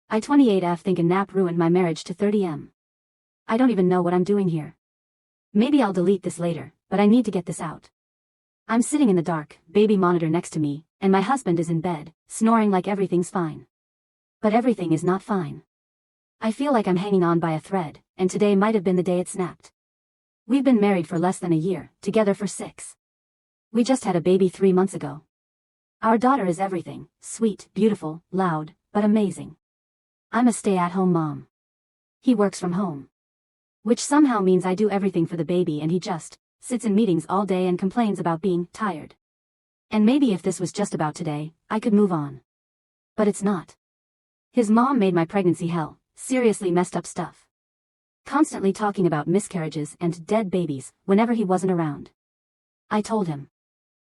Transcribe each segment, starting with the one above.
I 28F think a nap ruined my marriage to 30M. I don't even know what I'm doing here. Maybe I'll delete this later, but I need to get this out. I'm sitting in the dark, baby monitor next to me, and my husband is in bed, snoring like everything's fine. But everything is not fine. I feel like I'm hanging on by a thread, and today might have been the day it snapped. We've been married for less than a year, together for 6. We just had a baby 3 months ago. Our daughter is everything, sweet, beautiful, loud, but amazing. I'm a stay-at-home mom. He works from home. Which somehow means I do everything for the baby and he just sits in meetings all day and complains about being tired. And maybe if this was just about today, I could move on. But it's not. His mom made my pregnancy hell, seriously messed up stuff. Constantly talking about miscarriages and dead babies whenever he wasn't around. I told him.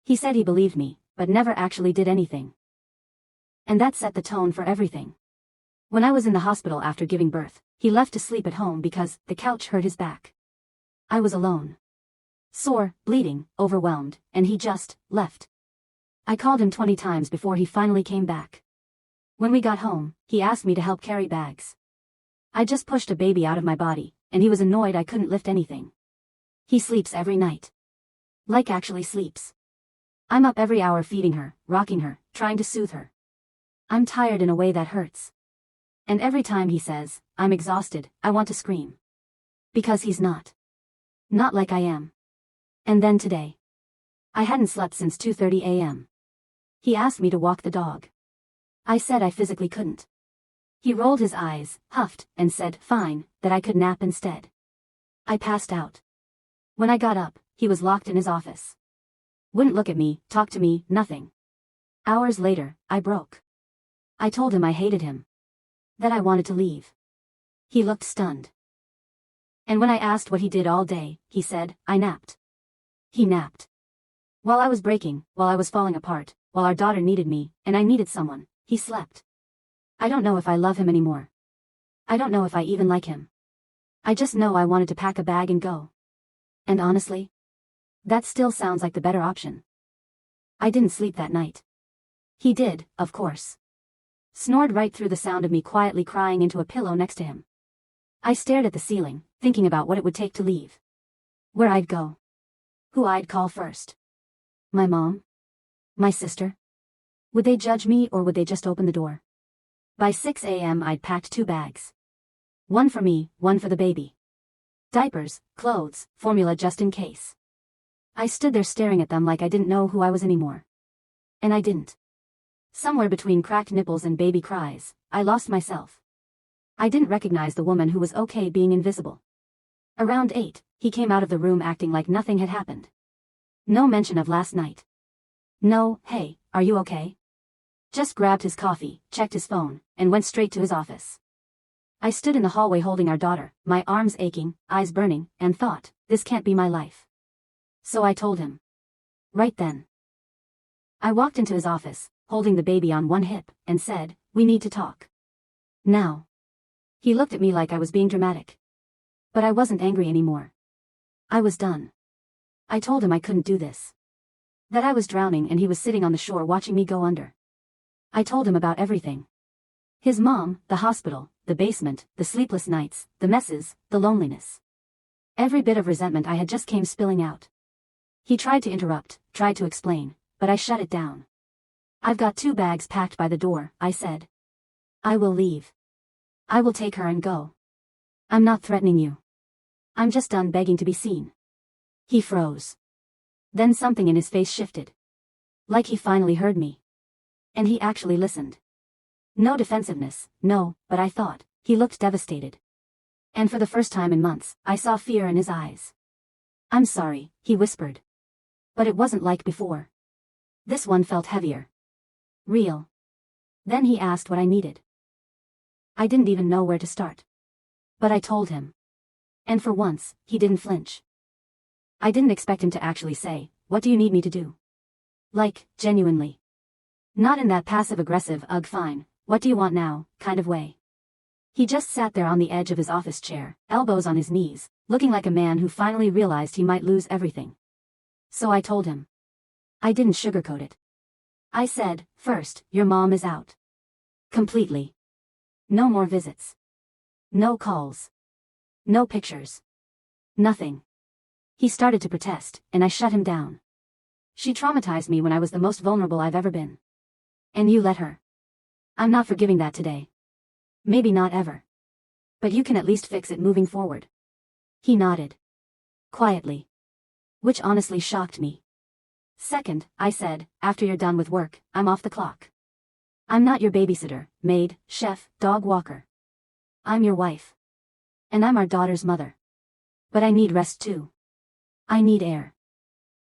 He said he believed me, but never actually did anything. And that set the tone for everything. When I was in the hospital after giving birth, he left to sleep at home because the couch hurt his back. I was alone. Sore, bleeding, overwhelmed, and he just left. I called him 20 times before he finally came back. When we got home, he asked me to help carry bags. I just pushed a baby out of my body, and he was annoyed I couldn't lift anything. He sleeps every night. Like actually sleeps. I'm up every hour feeding her, rocking her, trying to soothe her. I'm tired in a way that hurts. And every time he says, I'm exhausted, I want to scream. Because he's not. Not like I am. And then today. I hadn't slept since 2:30 a.m. He asked me to walk the dog. I said I physically couldn't. He rolled his eyes, huffed, and said, fine, that I could nap instead. I passed out. When I got up, he was locked in his office. Wouldn't look at me, talk to me, nothing. Hours later, I broke. I told him I hated him. That I wanted to leave. He looked stunned. And when I asked what he did all day, he said, I napped. He napped. While I was breaking, while I was falling apart, while our daughter needed me, and I needed someone, he slept. I don't know if I love him anymore. I don't know if I even like him. I just know I wanted to pack a bag and go. And honestly, that still sounds like the better option. I didn't sleep that night. He did, of course. Snored right through the sound of me quietly crying into a pillow next to him. I stared at the ceiling, thinking about what it would take to leave. Where I'd go. Who I'd call first. My mom? My sister? Would they judge me or would they just open the door? By 6 a.m. I'd packed 2 bags. One for me, one for the baby. Diapers, clothes, formula just in case. I stood there staring at them like I didn't know who I was anymore. And I didn't. Somewhere between cracked nipples and baby cries, I lost myself. I didn't recognize the woman who was okay being invisible. Around 8, he came out of the room acting like nothing had happened. No mention of last night. No, hey, are you okay? Just grabbed his coffee, checked his phone, and went straight to his office. I stood in the hallway holding our daughter, my arms aching, eyes burning, and thought, this can't be my life. So I told him. Right then. I walked into his office, holding the baby on one hip, and said, we need to talk. Now. He looked at me like I was being dramatic. But I wasn't angry anymore. I was done. I told him I couldn't do this. That I was drowning and he was sitting on the shore watching me go under. I told him about everything. His mom, the hospital, the basement, the sleepless nights, the messes, the loneliness. Every bit of resentment I had just came spilling out. He tried to interrupt, tried to explain, but I shut it down. I've got 2 bags packed by the door, I said. I will leave. I will take her and go. I'm not threatening you. I'm just done begging to be seen. He froze. Then something in his face shifted. Like he finally heard me. And he actually listened. No defensiveness, no, but I thought, he looked devastated. And for the first time in months, I saw fear in his eyes. I'm sorry, he whispered. But it wasn't like before. This one felt heavier. Real. Then he asked what I needed. I didn't even know where to start. But I told him. And for once, he didn't flinch. I didn't expect him to actually say, what do you need me to do? Like, genuinely. Not in that passive-aggressive, ugh fine, what do you want now, kind of way. He just sat there on the edge of his office chair, elbows on his knees, looking like a man who finally realized he might lose everything. So I told him. I didn't sugarcoat it. I said, first, your mom is out. Completely. No more visits. No calls. No pictures. Nothing. He started to protest, and I shut him down. She traumatized me when I was the most vulnerable I've ever been. And you let her. I'm not forgiving that today. Maybe not ever. But you can at least fix it moving forward. He nodded. Quietly. Which honestly shocked me. Second, I said, after you're done with work, I'm off the clock. I'm not your babysitter, maid, chef, dog walker. I'm your wife. And I'm our daughter's mother. But I need rest too. I need air.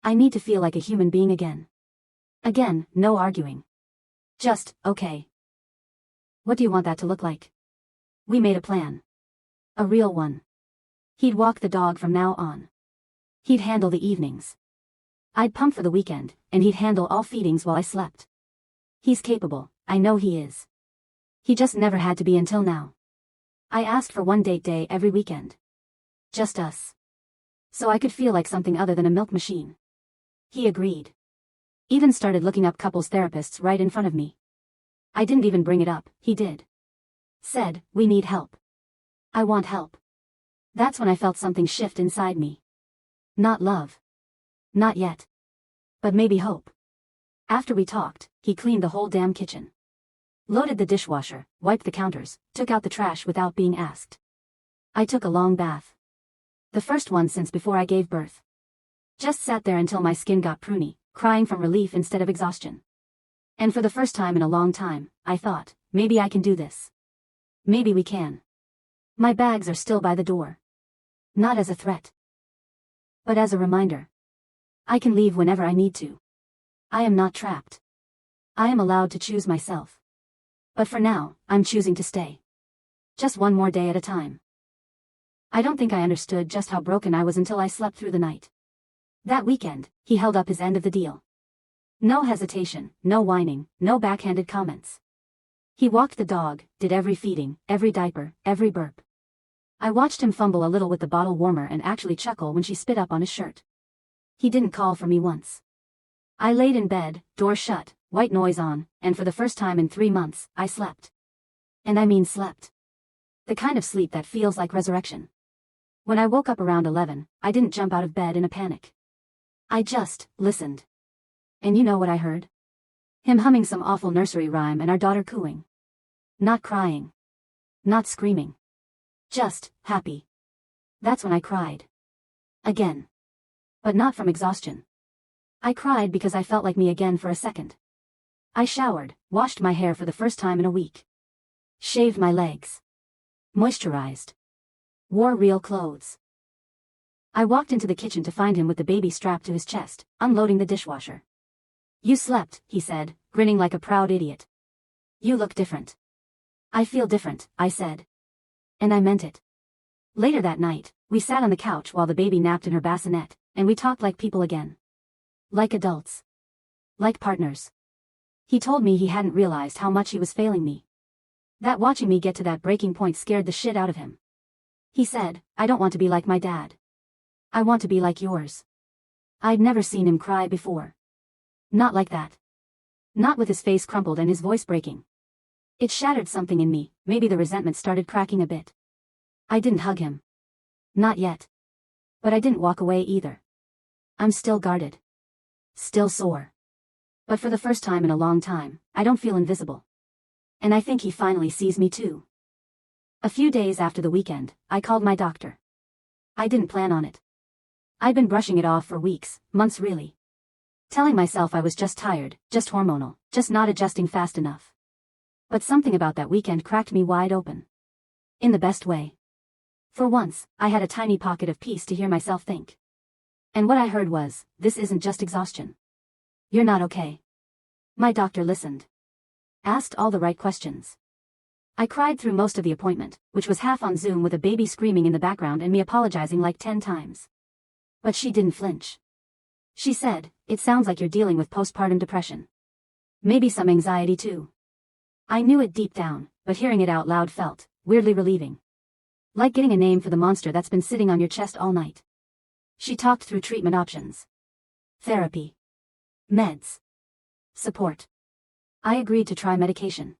I need to feel like a human being again. Again, no arguing. Just, okay. What do you want that to look like? We made a plan. A real one. He'd walk the dog from now on. He'd handle the evenings. I'd pump for the weekend, and he'd handle all feedings while I slept. He's capable, I know he is. He just never had to be until now. I asked for one date day every weekend. Just us. So I could feel like something other than a milk machine. He agreed. Even started looking up couples therapists right in front of me. I didn't even bring it up, he did. Said, we need help. I want help. That's when I felt something shift inside me. Not love. Not yet. But maybe hope. After we talked, he cleaned the whole damn kitchen. Loaded the dishwasher, wiped the counters, took out the trash without being asked. I took a long bath. The first one since before I gave birth. Just sat there until my skin got pruny, crying from relief instead of exhaustion. And for the first time in a long time, I thought, maybe I can do this. Maybe we can. My bags are still by the door. Not as a threat. But as a reminder. I can leave whenever I need to. I am not trapped. I am allowed to choose myself. But for now, I'm choosing to stay. Just one more day at a time. I don't think I understood just how broken I was until I slept through the night. That weekend, he held up his end of the deal. No hesitation, no whining, no backhanded comments. He walked the dog, did every feeding, every diaper, every burp. I watched him fumble a little with the bottle warmer and actually chuckle when she spit up on his shirt. He didn't call for me once. I laid in bed, door shut, white noise on, and for the first time in 3 months, I slept. And I mean slept. The kind of sleep that feels like resurrection. When I woke up around 11, I didn't jump out of bed in a panic. I just listened. And you know what I heard? Him humming some awful nursery rhyme and our daughter cooing. Not crying. Not screaming. Just happy. That's when I cried. Again. But not from exhaustion. I cried because I felt like me again for a second. I showered, washed my hair for the first time in a week. Shaved my legs. Moisturized. Wore real clothes. I walked into the kitchen to find him with the baby strapped to his chest, unloading the dishwasher. You slept, he said, grinning like a proud idiot. You look different. I feel different, I said. And I meant it. Later that night, we sat on the couch while the baby napped in her bassinet, and we talked like people again. Like adults. Like partners. He told me he hadn't realized how much he was failing me. That watching me get to that breaking point scared the shit out of him. He said, I don't want to be like my dad. I want to be like yours. I'd never seen him cry before. Not like that. Not with his face crumpled and his voice breaking. It shattered something in me, maybe the resentment started cracking a bit. I didn't hug him. Not yet. But I didn't walk away either. I'm still guarded. Still sore. But for the first time in a long time, I don't feel invisible. And I think he finally sees me too. A few days after the weekend, I called my doctor. I didn't plan on it. I'd been brushing it off for weeks, months really. Telling myself I was just tired, just hormonal, just not adjusting fast enough. But something about that weekend cracked me wide open. In the best way. For once, I had a tiny pocket of peace to hear myself think. And what I heard was, this isn't just exhaustion. You're not okay. My doctor listened. Asked all the right questions. I cried through most of the appointment, which was half on Zoom with a baby screaming in the background and me apologizing like 10 times. But she didn't flinch. She said, it sounds like you're dealing with postpartum depression. Maybe some anxiety too. I knew it deep down, but hearing it out loud felt weirdly relieving. Like getting a name for the monster that's been sitting on your chest all night. She talked through treatment options. Therapy. Meds. Support. I agreed to try medication.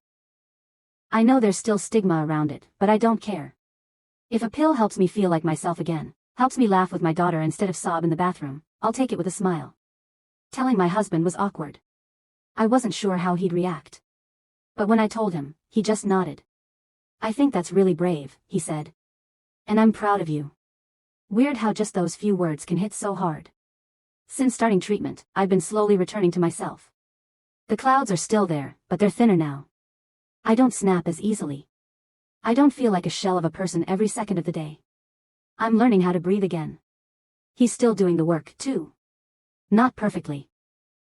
I know there's still stigma around it, but I don't care. If a pill helps me feel like myself again, helps me laugh with my daughter instead of sob in the bathroom, I'll take it with a smile. Telling my husband was awkward. I wasn't sure how he'd react. But when I told him, he just nodded. I think that's really brave, he said. And I'm proud of you. Weird how just those few words can hit so hard. Since starting treatment, I've been slowly returning to myself. The clouds are still there, but they're thinner now. I don't snap as easily. I don't feel like a shell of a person every second of the day. I'm learning how to breathe again. He's still doing the work, too. Not perfectly.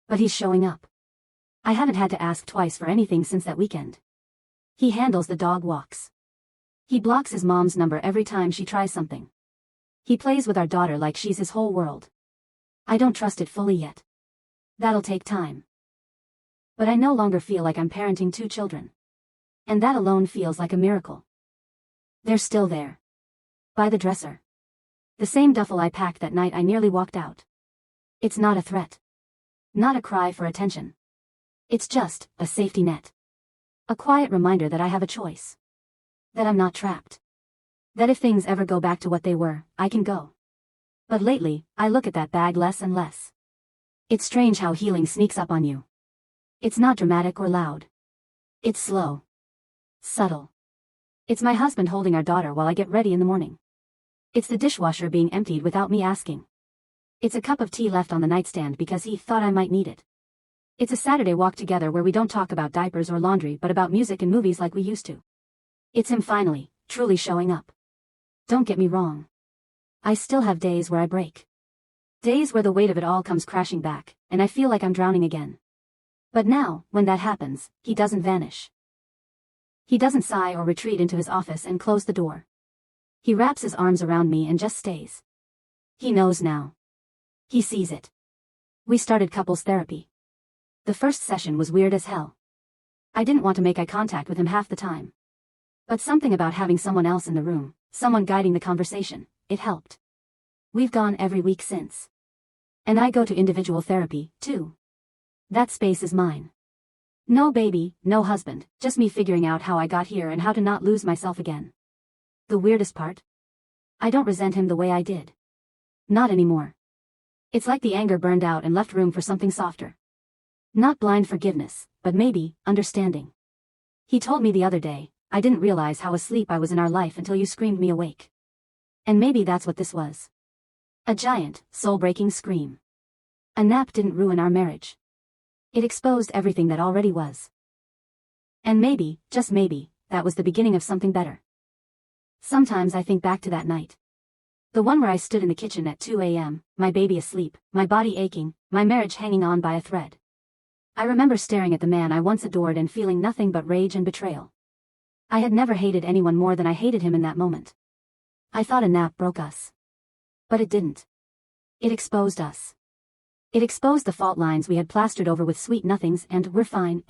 But he's showing up. I haven't had to ask twice for anything since that weekend. He handles the dog walks. He blocks his mom's number every time she tries something. He plays with our daughter like she's his whole world. I don't trust it fully yet. That'll take time. But I no longer feel like I'm parenting two children. And that alone feels like a miracle. They're still there. By the dresser. The same duffel I packed that night I nearly walked out. It's not a threat. Not a cry for attention. It's just a safety net. A quiet reminder that I have a choice. That I'm not trapped. That if things ever go back to what they were, I can go. But lately, I look at that bag less and less. It's strange how healing sneaks up on you. It's not dramatic or loud. It's slow. Subtle. It's my husband holding our daughter while I get ready in the morning. It's the dishwasher being emptied without me asking. It's a cup of tea left on the nightstand because he thought I might need it. It's a Saturday walk together where we don't talk about diapers or laundry but about music and movies like we used to. It's him finally, truly showing up. Don't get me wrong. I still have days where I break. Days where the weight of it all comes crashing back, and I feel like I'm drowning again. But now, when that happens, he doesn't vanish. He doesn't sigh or retreat into his office and close the door. He wraps his arms around me and just stays. He knows now. He sees it. We started couples therapy. The first session was weird as hell. I didn't want to make eye contact with him half the time. But something about having someone else in the room, someone guiding the conversation, it helped. We've gone every week since. And I go to individual therapy, too. That space is mine. No baby, no husband, just me figuring out how I got here and how to not lose myself again. The weirdest part? I don't resent him the way I did. Not anymore. It's like the anger burned out and left room for something softer. Not blind forgiveness, but maybe, understanding. He told me the other day, I didn't realize how asleep I was in our life until you screamed me awake. And maybe that's what this was. A giant, soul-breaking scream. A nap didn't ruin our marriage. It exposed everything that already was. And maybe, just maybe, that was the beginning of something better. Sometimes I think back to that night. The one where I stood in the kitchen at 2 a.m., my baby asleep, my body aching, my marriage hanging on by a thread. I remember staring at the man I once adored and feeling nothing but rage and betrayal. I had never hated anyone more than I hated him in that moment. I thought a nap broke us. But it didn't. It exposed us. It exposed the fault lines we had plastered over with sweet nothings and "we're fine."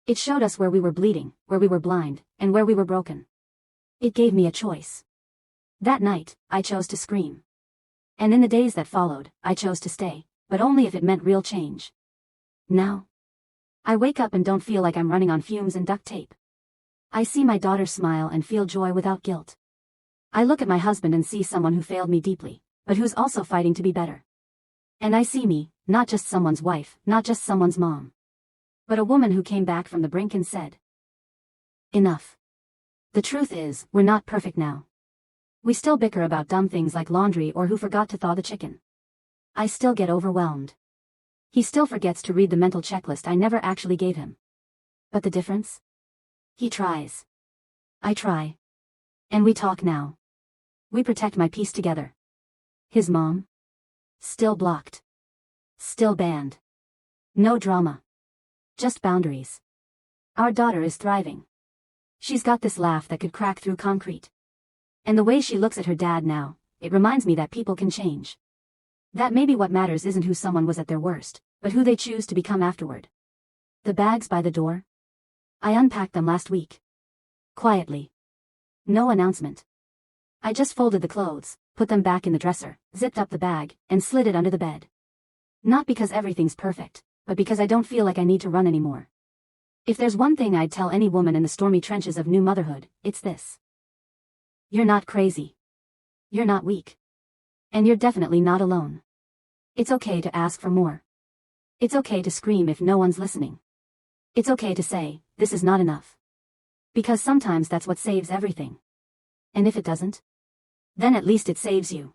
It showed us where we were bleeding, where we were blind, and where we were broken. It gave me a choice. That night, I chose to scream. And in the days that followed, I chose to stay, but only if it meant real change. Now, I wake up and don't feel like I'm running on fumes and duct tape. I see my daughter smile and feel joy without guilt. I look at my husband and see someone who failed me deeply, but who's also fighting to be better. And I see me, not just someone's wife, not just someone's mom, but a woman who came back from the brink and said, enough. The truth is, we're not perfect now. We still bicker about dumb things like laundry or who forgot to thaw the chicken. I still get overwhelmed. He still forgets to read the mental checklist I never actually gave him. But the difference? He tries. I try. And we talk now. We protect my peace together. His mom? Still blocked. Still banned. No drama. Just boundaries. Our daughter is thriving. She's got this laugh that could crack through concrete. And the way she looks at her dad now, it reminds me that people can change. That maybe what matters isn't who someone was at their worst, but who they choose to become afterward. The bags by the door? I unpacked them last week. Quietly. No announcement. I just folded the clothes, put them back in the dresser, zipped up the bag, and slid it under the bed. Not because everything's perfect, but because I don't feel like I need to run anymore. If there's one thing I'd tell any woman in the stormy trenches of new motherhood, it's this. You're not crazy. You're not weak. And you're definitely not alone. It's okay to ask for more. It's okay to scream if no one's listening. It's okay to say, this is not enough. Because sometimes that's what saves everything. And if it doesn't, then at least it saves you.